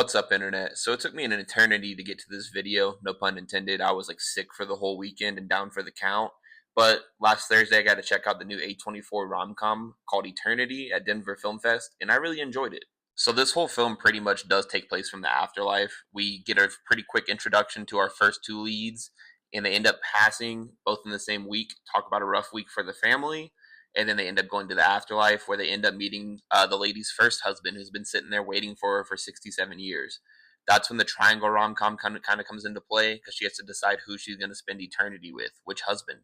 What's up, internet? So it took me an eternity to get to this video, no pun intended. I was like sick for the whole weekend and down for the count. But last Thursday, I got to check out the new A24 rom com called Eternity at Denver Film Fest, and I really enjoyed it. So, this whole film pretty much does take place from the afterlife. We get a pretty quick introduction to our first two leads, and they end up passing both in the same week, talk about a rough week for the family, and then they end up going to the afterlife where they end up meeting the lady's first husband who's been sitting there waiting for her for 67 years. That's when the triangle rom-com kind of comes into play because she has to decide who she's going to spend eternity with, which husband.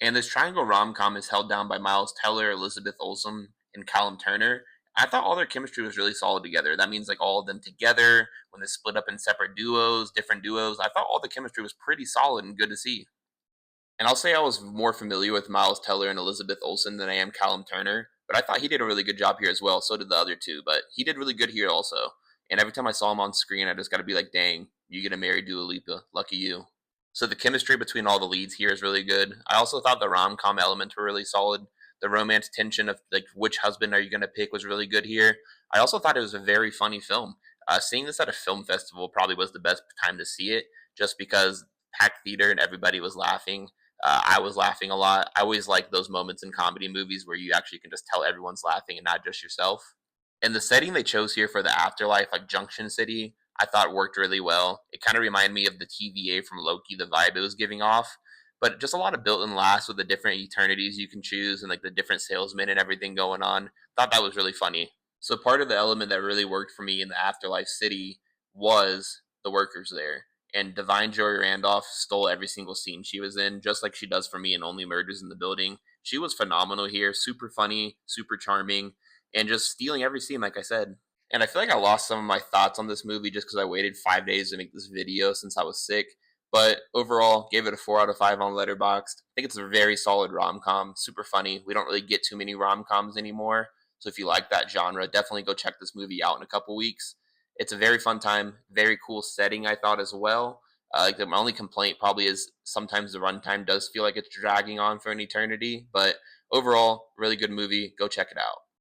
And this triangle rom-com is held down by Miles Teller, Elizabeth Olsen, and Callum Turner. I thought all their chemistry was really solid together. That means like all of them together, when they split up in separate duos, different duos, I thought all the chemistry was pretty solid and good to see. And I'll say I was more familiar with Miles Teller and Elizabeth Olsen than I am Callum Turner, but I thought he did a really good job here as well. So did the other two, but he did really good here also. And every time I saw him on screen, I just got to be like, dang, you get to marry Dua Lipa. Lucky you. So the chemistry between all the leads here is really good. I also thought the rom com elements were really solid. The romance tension of like which husband are you going to pick was really good here. I also thought it was a very funny film. Seeing this at a film festival probably was the best time to see it, just because packed theater and everybody was laughing. I was laughing a lot. I always like those moments in comedy movies where you actually can just tell everyone's laughing and not just yourself. And the setting they chose here for the afterlife, like Junction City, I thought worked really well. It kind of reminded me of the TVA from Loki, the vibe it was giving off. But just a lot of built-in laughs with the different eternities you can choose and like the different salesmen and everything going on. Thought that was really funny. So part of the element that really worked for me in the afterlife city was the workers there. And Divine Joy Randolph stole every single scene she was in, just like she does for me in Only Murders in the Building. She was phenomenal here, super funny, super charming, and just stealing every scene, like I said. And I feel like I lost some of my thoughts on this movie just because I waited 5 days to make this video since I was sick. But overall, gave it a 4 out of 5 on Letterboxd. I think it's a very solid rom com, super funny. We don't really get too many rom coms anymore. So if you like that genre, definitely go check this movie out in a couple weeks. It's a very fun time, very cool setting, I thought as well. Like my only complaint probably is sometimes the runtime does feel like it's dragging on for an eternity, but overall, really good movie. Go check it out.